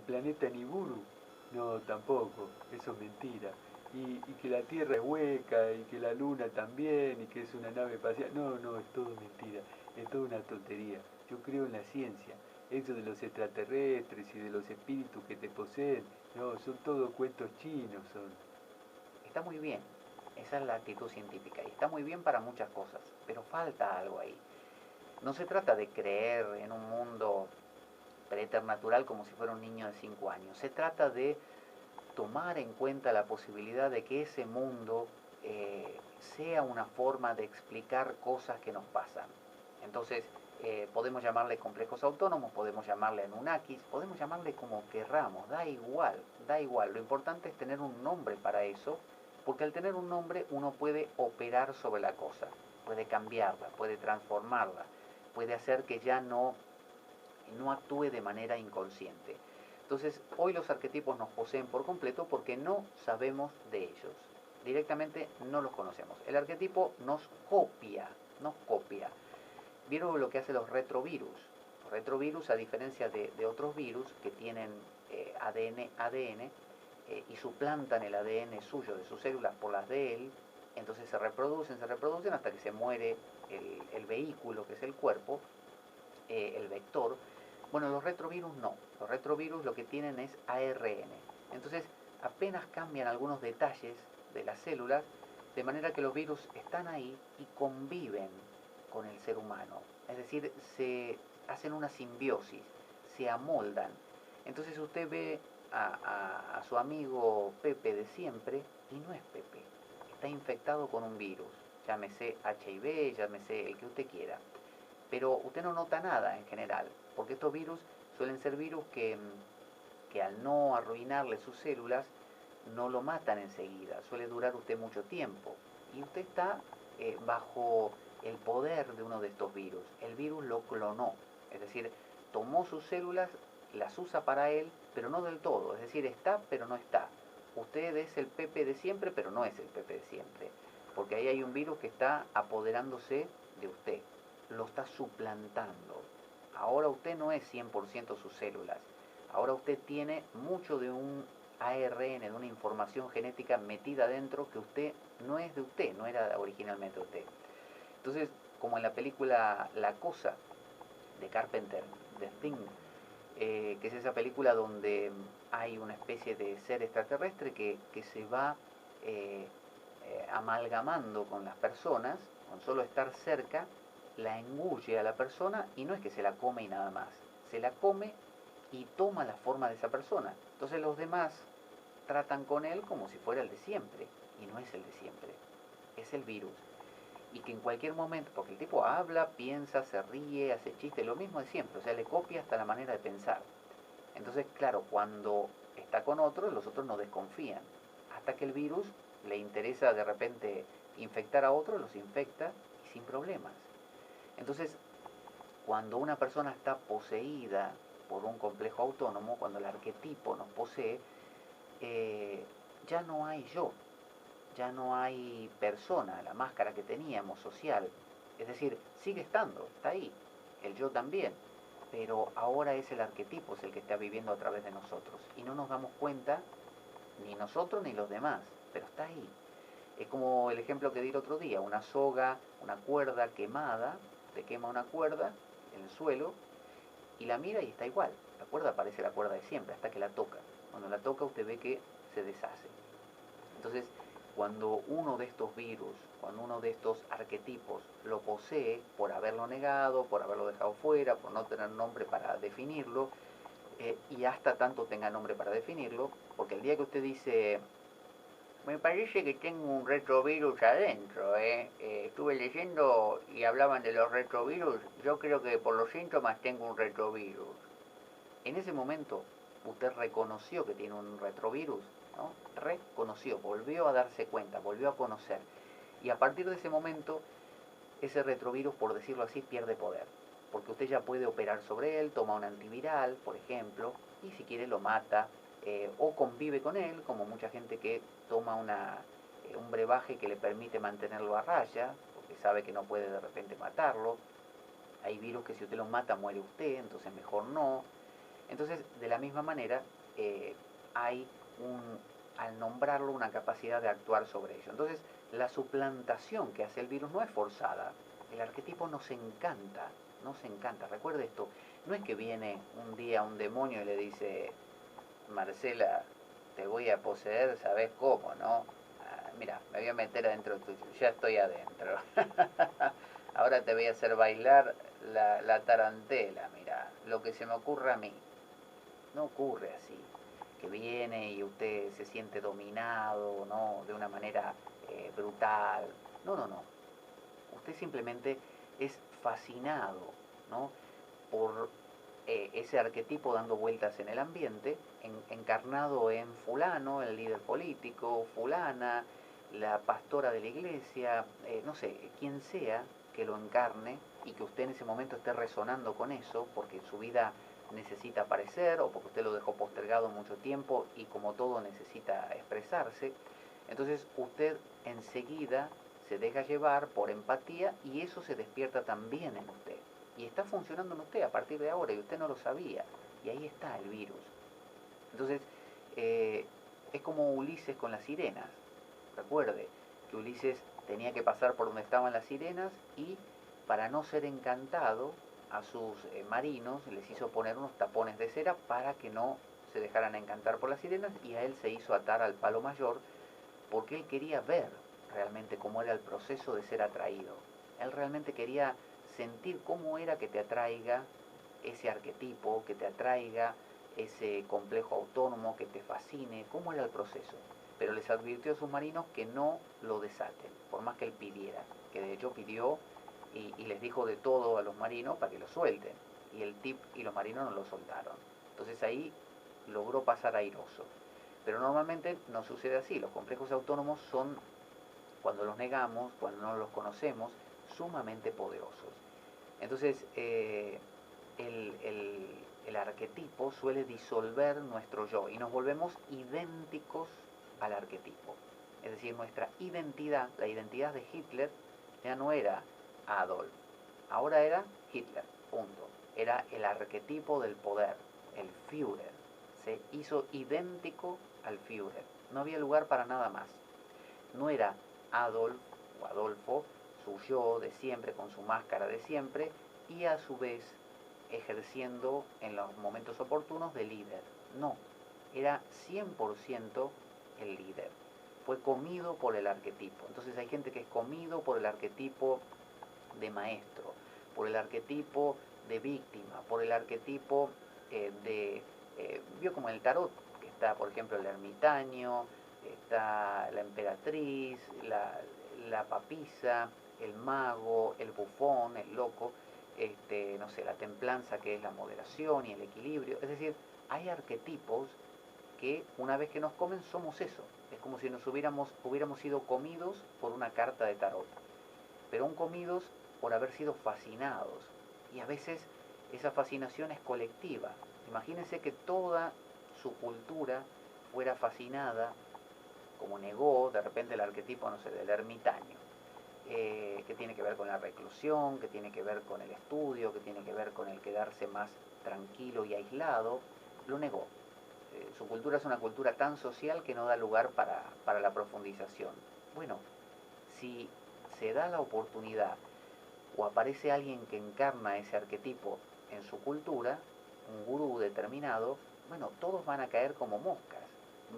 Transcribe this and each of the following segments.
planeta Nibiru. No, tampoco, eso es mentira. Y que la Tierra es hueca, y que la Luna también, y que es una nave espacial. No, no, es todo mentira, es toda una tontería. Yo creo en la ciencia. Eso de los extraterrestres y de los espíritus que te poseen, no, son todos cuentos chinos, son. Está muy bien, esa es la actitud científica y está muy bien para muchas cosas, pero falta algo ahí. No se trata de creer en un mundo preternatural como si fuera un niño de 5 años. Se trata de tomar en cuenta la posibilidad de que ese mundo sea una forma de explicar cosas que nos pasan. Entonces, podemos llamarle complejos autónomos, podemos llamarle Anunnakis, podemos llamarle como querramos, da igual, da igual. Lo importante es tener un nombre para eso, porque al tener un nombre uno puede operar sobre la cosa, puede cambiarla, puede transformarla, puede hacer que ya no actúe de manera inconsciente. Entonces, hoy los arquetipos nos poseen por completo porque no sabemos de ellos. Directamente no los conocemos. El arquetipo nos copia. ¿Vieron lo que hacen los retrovirus? Los retrovirus, a diferencia de otros virus que tienen ADN y suplantan el ADN suyo de sus células por las de él, entonces se reproducen hasta que se muere el vehículo, que es el cuerpo, el vector. Bueno, los retrovirus no. Los retrovirus lo que tienen es ARN. Entonces, apenas cambian algunos detalles de las células, de manera que los virus están ahí y conviven con el ser humano. Es decir, se hacen una simbiosis, se amoldan. Entonces usted ve a su amigo Pepe de siempre y no es Pepe. Está infectado con un virus. Llámese HIV, llámese el que usted quiera, pero usted no nota nada en general, porque estos virus suelen ser virus que al no arruinarle sus células, no lo matan enseguida, suele durar usted mucho tiempo, y usted está bajo el poder de uno de estos virus. El virus lo clonó, es decir, tomó sus células, las usa para él, pero no del todo, es decir, está pero no está. Usted es el Pepe de siempre, pero no es el Pepe de siempre, porque ahí hay un virus que está apoderándose de usted, lo está suplantando. Ahora usted no es 100% sus células. Ahora usted tiene mucho de un ARN, de una información genética metida dentro que usted no es de usted, no era originalmente usted. Entonces, como en la película La Cosa de Carpenter, The Thing, que es esa película donde hay una especie de ser extraterrestre que se va eh, amalgamando con las personas, con solo estar cerca, la engulle a la persona y no es que se la come y nada más, se la come y toma la forma de esa persona. Entonces los demás tratan con él como si fuera el de siempre y no es el de siempre, es el virus. Y que en cualquier momento, porque el tipo habla, piensa, se ríe, hace chistes, lo mismo de siempre, o sea, le copia hasta la manera de pensar. Entonces, claro, cuando está con otros, los otros no desconfían, hasta que el virus le interesa de repente infectar a otros, los infecta y sin problemas. Entonces, cuando una persona está poseída por un complejo autónomo, cuando el arquetipo nos posee, eh, ya no hay yo, ya no hay persona, la máscara que teníamos social. Es decir, sigue estando, está ahí, el yo también, pero ahora es el arquetipo, es el que está viviendo a través de nosotros. Y no nos damos cuenta, ni nosotros ni los demás, pero está ahí. Es como el ejemplo que di el otro día, una soga, una cuerda quemada, te quema una cuerda en el suelo y la mira y está igual. La cuerda parece la cuerda de siempre, hasta que la toca. Cuando la toca usted ve que se deshace. Entonces, cuando uno de estos virus, cuando uno de estos arquetipos lo posee por haberlo negado, por haberlo dejado fuera, por no tener nombre para definirlo, y hasta tanto tenga nombre para definirlo, porque el día que usted dice, me parece que tengo un retrovirus adentro, estuve leyendo y hablaban de los retrovirus, yo creo que por los síntomas tengo un retrovirus. En ese momento usted reconoció que tiene un retrovirus, ¿no? Reconoció, volvió a darse cuenta, volvió a conocer. Y a partir de ese momento, ese retrovirus, por decirlo así, pierde poder. Porque usted ya puede operar sobre él, toma un antiviral, por ejemplo, y si quiere lo mata, o convive con él, como mucha gente que toma un brebaje que le permite mantenerlo a raya, porque sabe que no puede de repente matarlo. Hay virus que si usted los mata muere usted, entonces mejor no. Entonces, de la misma manera, hay al nombrarlo, una capacidad de actuar sobre ello. Entonces, la suplantación que hace el virus no es forzada. El arquetipo nos encanta, nos encanta. Recuerde esto, no es que viene un día un demonio y le dice, Marcela, te voy a poseer, ¿sabes cómo, no? Mira, me voy a meter adentro tuyo, ya estoy adentro. Ahora te voy a hacer bailar la tarantela, mira, lo que se me ocurra a mí. No ocurre así, que viene y usted se siente dominado, ¿no? De una manera brutal. No, no, no. Usted simplemente es fascinado, ¿no? Por ese arquetipo dando vueltas en el ambiente, encarnado en fulano, el líder político, fulana, la pastora de la iglesia, no sé, quien sea que lo encarne y que usted en ese momento esté resonando con eso, porque su vida necesita aparecer o porque usted lo dejó postergado mucho tiempo y como todo necesita expresarse. Entonces usted enseguida se deja llevar por empatía y eso se despierta también en usted. Y está funcionando en usted a partir de ahora y usted no lo sabía. Y ahí está el virus. Entonces, es como Ulises con las sirenas. Recuerde que Ulises tenía que pasar por donde estaban las sirenas y para no ser encantado a sus marinos les hizo poner unos tapones de cera para que no se dejaran encantar por las sirenas y a él se hizo atar al palo mayor porque él quería ver realmente cómo era el proceso de ser atraído. Él realmente quería sentir cómo era que te atraiga ese arquetipo, que te atraiga ese complejo autónomo, que te fascine, cómo era el proceso. Pero les advirtió a sus marinos que no lo desaten, por más que él pidiera, que de hecho pidió y les dijo de todo a los marinos para que lo suelten. Y el tip y los marinos no lo soltaron. Entonces ahí logró pasar airoso. Pero normalmente no sucede así. Los complejos autónomos son, cuando los negamos, cuando no los conocemos, sumamente poderosos. Entonces, el arquetipo suele disolver nuestro yo y nos volvemos idénticos al arquetipo. Es decir, nuestra identidad, la identidad de Hitler, ya no era Adolf, ahora era Hitler, punto. Era el arquetipo del poder, el Führer. Se hizo idéntico al Führer. No había lugar para nada más. No era Adolf o Adolfo, su yo de siempre, con su máscara de siempre, y a su vez ejerciendo en los momentos oportunos de líder. No, era 100% el líder. Fue comido por el arquetipo. Entonces hay gente que es comido por el arquetipo de maestro, por el arquetipo de víctima, por el arquetipo vio como en el tarot, que está por ejemplo el ermitaño, está la emperatriz, la papisa, el mago, el bufón, el loco, no sé, la templanza que es la moderación y el equilibrio. Es decir, hay arquetipos que una vez que nos comen somos eso. Es como si nos hubiéramos sido comidos por una carta de tarot, pero aún comidos por haber sido fascinados. Y a veces esa fascinación es colectiva. Imagínense que toda su cultura fuera fascinada, como negó de repente el arquetipo, no sé, del ermitaño, que tiene que ver con la reclusión, que tiene que ver con el estudio, que tiene que ver con el quedarse más tranquilo y aislado, lo negó. Su cultura es una cultura tan social que no da lugar para la profundización. Bueno, si se da la oportunidad o aparece alguien que encarna ese arquetipo en su cultura, un gurú determinado, bueno, todos van a caer como moscas,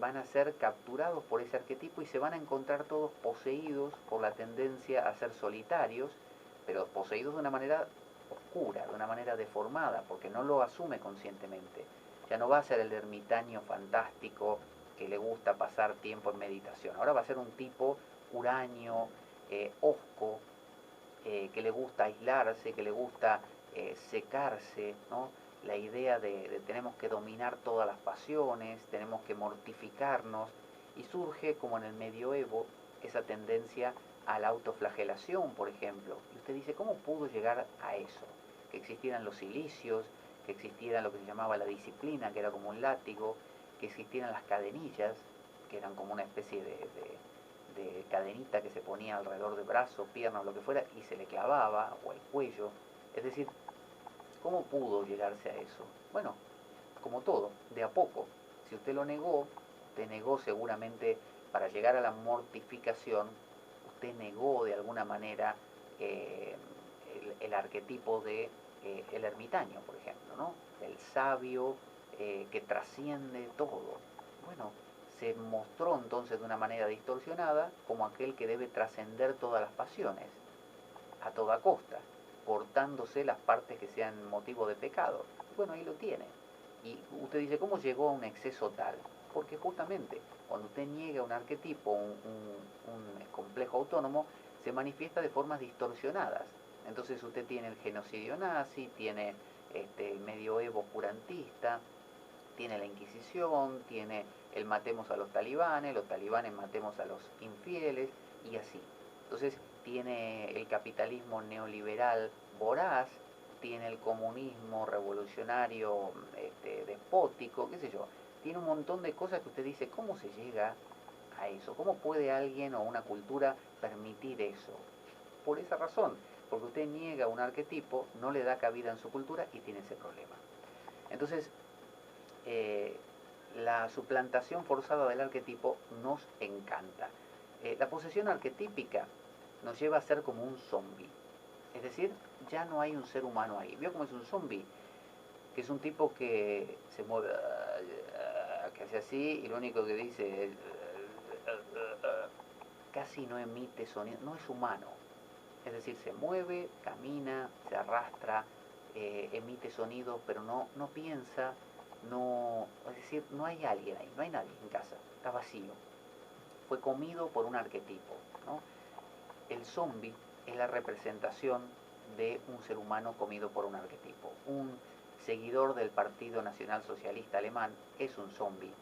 van a ser capturados por ese arquetipo y se van a encontrar todos poseídos por la tendencia a ser solitarios, pero poseídos de una manera oscura, de una manera deformada, porque no lo asume conscientemente. Ya no va a ser el ermitaño fantástico que le gusta pasar tiempo en meditación, ahora va a ser un tipo huraño, hosco, que le gusta aislarse, que le gusta secarse, ¿no? La idea de tenemos que dominar todas las pasiones, tenemos que mortificarnos, y surge como en el medioevo esa tendencia a la autoflagelación, por ejemplo. Y usted dice, ¿cómo pudo llegar a eso? Que existieran los cilicios, que existiera lo que se llamaba la disciplina, que era como un látigo, que existieran las cadenillas, que eran como una especie de cadenita que se ponía alrededor del brazo, pierna o lo que fuera, y se le clavaba, o el cuello. Es decir, ¿cómo pudo llegarse a eso? Bueno, como todo, de a poco. Si usted lo negó, usted negó seguramente para llegar a la mortificación, usted negó de alguna manera eh, el arquetipo de el ermitaño, por ejemplo, ¿no? El sabio que trasciende todo. Bueno, se mostró entonces de una manera distorsionada como aquel que debe trascender todas las pasiones, a toda costa, cortándose las partes que sean motivo de pecado. Bueno, ahí lo tiene. Y usted dice, ¿cómo llegó a un exceso tal? Porque justamente cuando usted niega un arquetipo, un complejo autónomo, se manifiesta de formas distorsionadas. Entonces usted tiene el genocidio nazi, tiene el medioevo oscurantista, tiene la Inquisición, tiene el matemos a los talibanes matemos a los infieles, y así. Entonces tiene el capitalismo neoliberal voraz, tiene el comunismo revolucionario despótico, qué sé yo. Tiene un montón de cosas que usted dice, ¿cómo se llega a eso? ¿Cómo puede alguien o una cultura permitir eso? Por esa razón, porque usted niega un arquetipo, no le da cabida en su cultura y tiene ese problema. Entonces, eh, la suplantación forzada del arquetipo nos encanta. La posesión arquetípica nos lleva a ser como un zombie. Es decir, ya no hay un ser humano ahí. ¿Vio cómo es un zombie? Que es un tipo que se mueve, que hace así y lo único que dice es... casi no emite sonido, no es humano. Es decir, se mueve, camina, se arrastra, emite sonidos, pero no piensa, no, es decir, no hay alguien ahí, no hay nadie en casa, está vacío. Fue comido por un arquetipo, ¿no? El zombie es la representación de un ser humano comido por un arquetipo. Un seguidor del Partido Nacional Socialista Alemán es un zombie.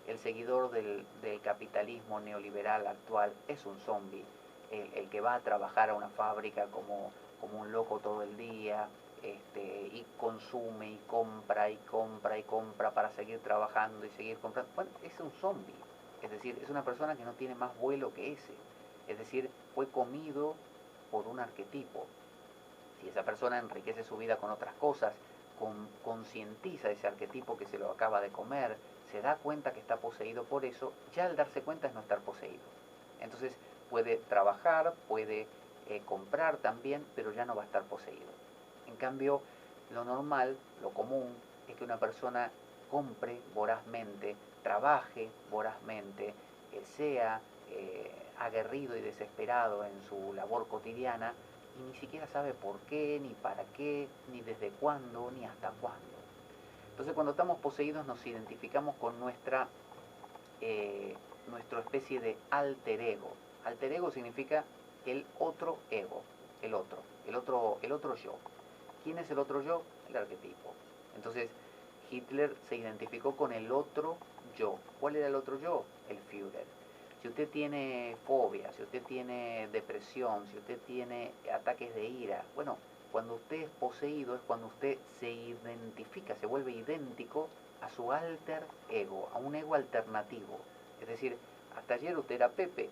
El seguidor del capitalismo neoliberal actual es un zombie. El que va a trabajar a una fábrica como un loco todo el día, y consume y compra y compra y compra para seguir trabajando y seguir comprando. Bueno, es un zombie. Es decir, es una persona que no tiene más vuelo que ese. Es decir, fue comido por un arquetipo. Si esa persona enriquece su vida con otras cosas, concientiza ese arquetipo que se lo acaba de comer, se da cuenta que está poseído por eso, ya al darse cuenta es no estar poseído. Entonces puede trabajar, puede comprar también, pero ya no va a estar poseído. En cambio, lo normal, lo común, es que una persona compre vorazmente, trabaje vorazmente, sea aguerrido y desesperado en su labor cotidiana y ni siquiera sabe por qué, ni para qué, ni desde cuándo, ni hasta cuándo. Entonces cuando estamos poseídos nos identificamos con nuestra especie de alter ego. Alter ego significa el otro ego, el otro yo. ¿Quién es el otro yo? El arquetipo. Entonces Hitler se identificó con el otro yo. ¿Cuál era el otro yo? El Führer. Si usted tiene fobia, si usted tiene depresión, si usted tiene ataques de ira, bueno, cuando usted es poseído es cuando usted se identifica, se vuelve idéntico a su alter ego, a un ego alternativo. Es decir, hasta ayer usted era Pepe,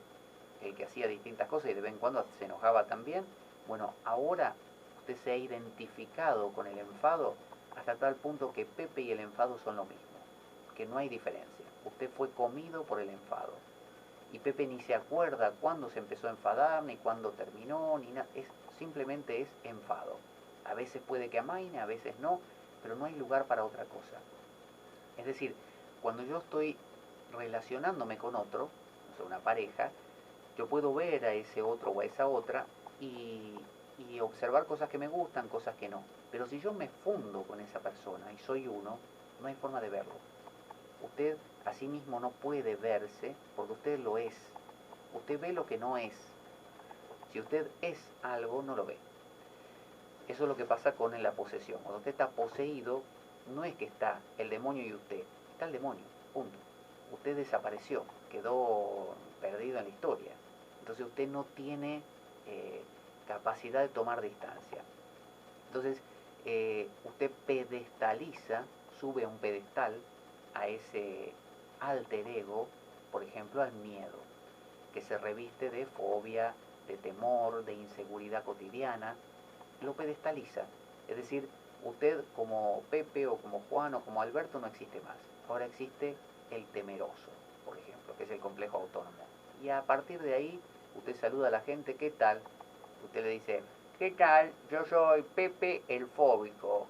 el que hacía distintas cosas y de vez en cuando se enojaba también. Bueno, ahora usted se ha identificado con el enfado hasta tal punto que Pepe y el enfado son lo mismo, que no hay diferencia. Usted fue comido por el enfado. Y Pepe ni se acuerda cuándo se empezó a enfadar, ni cuándo terminó, ni nada. Simplemente es enfado. A veces puede que amaine, a veces no, pero no hay lugar para otra cosa. Es decir, cuando yo estoy relacionándome con otro, o sea, una pareja, yo puedo ver a ese otro o a esa otra y observar cosas que me gustan, cosas que no. Pero si yo me fundo con esa persona y soy uno, no hay forma de verlo. Usted a sí mismo no puede verse porque usted lo es. Usted ve lo que no es. Si usted es algo, no lo ve. Eso es lo que pasa con la posesión. Cuando usted está poseído, no es que está el demonio y usted. Está el demonio, punto. Usted desapareció, quedó perdido en la historia. Entonces usted no tiene capacidad de tomar distancia. Entonces usted pedestaliza, sube a un pedestal a ese alter ego, por ejemplo, al miedo, que se reviste de fobia, de temor, de inseguridad cotidiana, lo pedestaliza. Es decir, usted como Pepe o como Juan o como Alberto no existe más. Ahora existe el temeroso, por ejemplo, que es el complejo autónomo. Y a partir de ahí, usted saluda a la gente, ¿qué tal? Usted le dice, ¿qué tal? Yo soy Pepe el fóbico.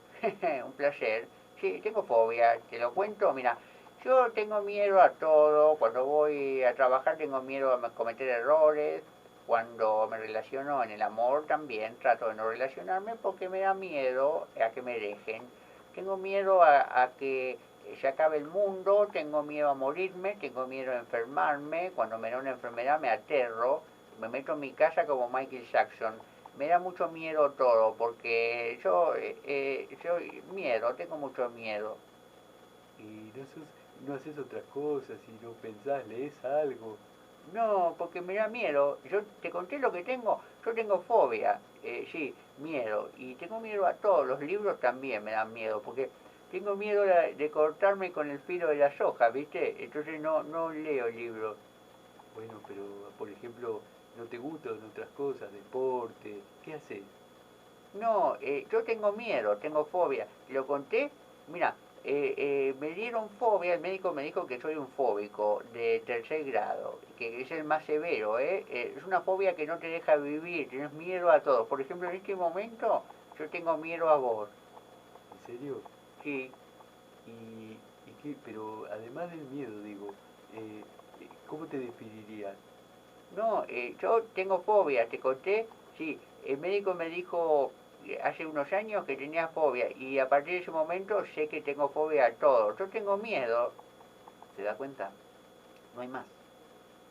Un placer. Sí, tengo fobia, te lo cuento, mira, yo tengo miedo a todo, cuando voy a trabajar tengo miedo a cometer errores, cuando me relaciono en el amor también trato de no relacionarme porque me da miedo a que me dejen. Tengo miedo a que se acabe el mundo, tengo miedo a morirme, tengo miedo a enfermarme, cuando me da una enfermedad me aterro, me meto en mi casa como Michael Jackson. Me da mucho miedo todo porque yo miedo, tengo mucho miedo. Y no haces otras cosas y no pensás, lees algo. No, porque me da miedo. Yo te conté lo que tengo. Yo tengo fobia, sí, miedo. Y tengo miedo a todos. Los libros también me dan miedo, porque tengo miedo de cortarme con el filo de las hojas, ¿viste? Entonces no leo libros. Bueno, pero por ejemplo, ¿no te gustan otras cosas? Deporte, ¿qué haces? No, yo tengo miedo, tengo fobia. ¿Lo conté? Mira, me dieron fobia, el médico me dijo que soy un fóbico de tercer grado, que es el más severo, ¿eh? Es una fobia que no te deja vivir, tienes miedo a todo. Por ejemplo, en este momento yo tengo miedo a vos. ¿En serio? Sí. ¿Y qué? Pero además del miedo, digo, ¿cómo te definirías? No, yo tengo fobia, te conté. Sí, el médico me dijo hace unos años que tenía fobia y a partir de ese momento sé que tengo fobia a todo. Yo tengo miedo. ¿Se da cuenta? No hay más.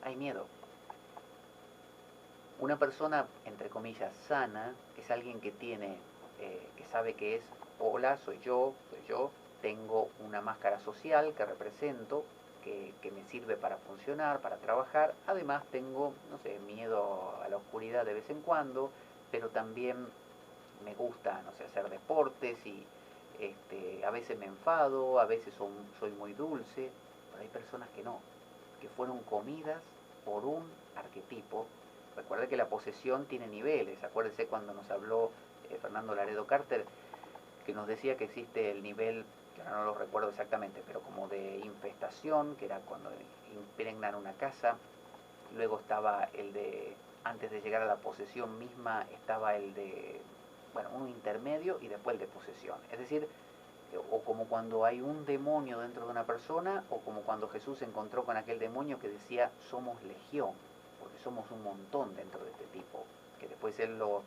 Hay miedo. Una persona, entre comillas, sana, es alguien que tiene, que sabe que es, hola, soy yo, tengo una máscara social que represento, que me sirve para funcionar, para trabajar. Además tengo, no sé, miedo a la oscuridad de vez en cuando, pero también me gusta, no sé, hacer deportes y a veces me enfado, a veces soy muy dulce, pero hay personas que no, que fueron comidas por un arquetipo. Recuerda que la posesión tiene niveles. Acuérdese cuando nos habló Fernando Laredo Carter, que nos decía que existe el nivel, que ahora no lo recuerdo exactamente, pero como de infestación, que era cuando impregnan una casa. Luego estaba el de, antes de llegar a la posesión misma, estaba el de, bueno, un intermedio y después el de posesión. Es decir, o como cuando hay un demonio dentro de una persona, o como cuando Jesús se encontró con aquel demonio que decía, somos legión, porque somos un montón dentro de este tipo, que después él los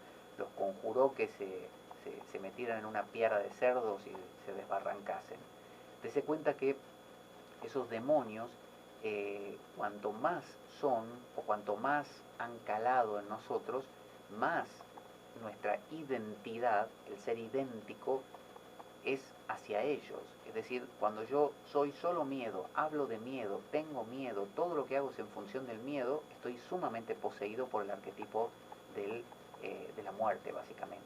conjuró que se metieran en una piara de cerdos y se desbarrancasen. Dese cuenta que esos demonios, cuanto más son, o cuanto más han calado en nosotros, más nuestra identidad, el ser idéntico, es hacia ellos. Es decir, cuando yo soy solo miedo, hablo de miedo, tengo miedo, todo lo que hago es en función del miedo, estoy sumamente poseído por el arquetipo de la muerte, básicamente,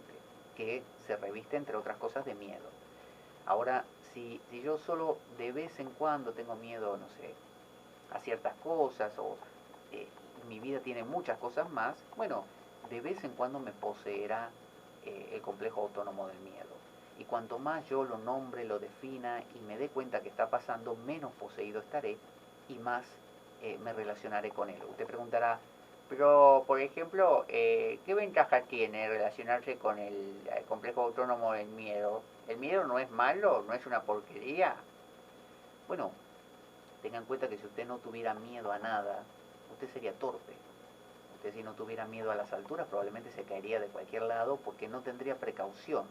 que se reviste, entre otras cosas, de miedo. Ahora, si yo solo de vez en cuando tengo miedo, no sé, a ciertas cosas, o eh, mi vida tiene muchas cosas más, bueno, de vez en cuando me poseerá el complejo autónomo del miedo. Y cuanto más yo lo nombre, lo defina y me dé cuenta que está pasando, menos poseído estaré y más me relacionaré con él. Usted preguntará, pero por ejemplo, ¿qué ventaja tiene relacionarse con el complejo autónomo del miedo? ¿El miedo no es malo? ¿No es una porquería? Bueno, tenga en cuenta que si usted no tuviera miedo a nada, usted sería torpe. Usted si no tuviera miedo a las alturas probablemente se caería de cualquier lado porque no tendría precaución.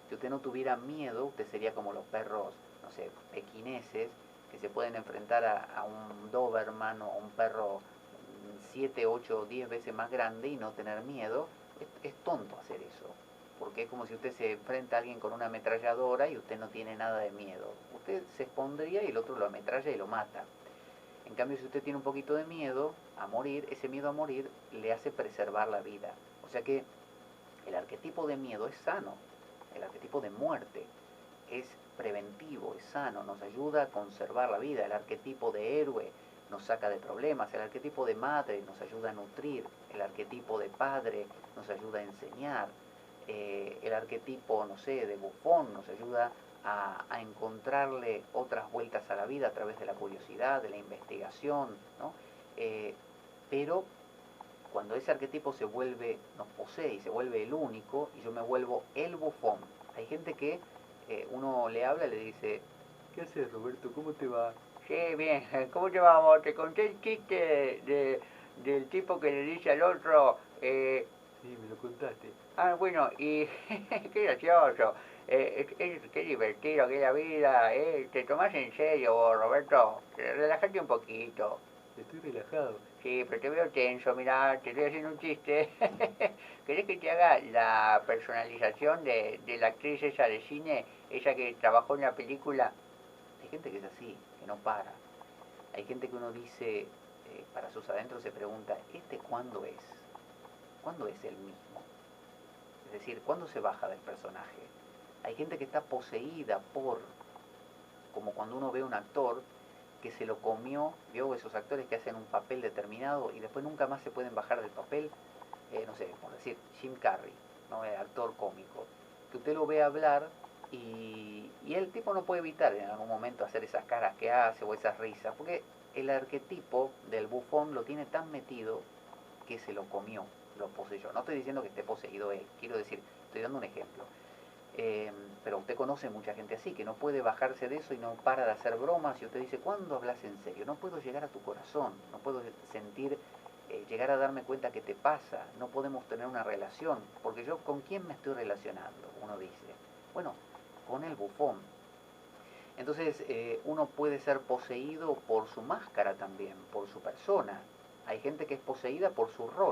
Si usted no tuviera miedo, usted sería como los perros, no sé, pequineses, que se pueden enfrentar a un Doberman o a un perro 7, 8, 10 veces más grande y no tener miedo. Es tonto hacer eso, porque es como si usted se enfrenta a alguien con una ametralladora y usted no tiene nada de miedo. Usted se expondría y el otro lo ametralla y lo mata. En cambio, si usted tiene un poquito de miedo a morir, ese miedo a morir le hace preservar la vida. O sea que el arquetipo de miedo es sano, el arquetipo de muerte es preventivo, es sano, nos ayuda a conservar la vida. El arquetipo de héroe nos saca de problemas, el arquetipo de madre nos ayuda a nutrir, el arquetipo de padre nos ayuda a enseñar, El arquetipo, no sé, de bufón nos ayuda a encontrarle otras vueltas a la vida a través de la curiosidad, de la investigación, ¿no? Pero cuando ese arquetipo se vuelve, nos posee y se vuelve el único, y yo me vuelvo el bufón. Hay gente que uno le habla y le dice, ¿Qué haces, Roberto? ¿Cómo te va? sí, bien, ¿cómo te vamos? Te conté el chiste del tipo que le dice al otro, Sí, me lo contaste. bueno, y qué gracioso, qué divertido que es la vida, te tomás en serio vos, Roberto, relájate un poquito. Estoy relajado. Sí, pero te veo tenso, mirá, te estoy haciendo un chiste. ¿Querés que te haga la personalización de la actriz esa de cine, esa que trabajó en la película? Hay gente que es así, que no para. Hay gente que uno dice, para sus adentros se pregunta, ¿este cuándo es? ¿Cuándo es el mismo? Es decir, ¿cuándo se baja del personaje? Hay gente que está poseída por, como cuando uno ve un actor que se lo comió, vio esos actores que hacen un papel determinado y después nunca más se pueden bajar del papel, no sé, por decir, Jim Carrey, ¿no? El actor cómico, que usted lo ve hablar y el tipo no puede evitar en algún momento hacer esas caras que hace o esas risas, porque el arquetipo del bufón lo tiene tan metido que se lo comió, lo poseyó. No estoy diciendo que esté poseído él, quiero decir, estoy dando un ejemplo. Pero usted conoce mucha gente así, que no puede bajarse de eso y no para de hacer bromas y usted dice, ¿cuándo hablas en serio? No puedo llegar a tu corazón, no puedo sentir, llegar a darme cuenta que te pasa, no podemos tener una relación, porque yo con quién me estoy relacionando, uno dice, bueno, con el bufón. Entonces uno puede ser poseído por su máscara también, por su persona. Hay gente que es poseída por su rol.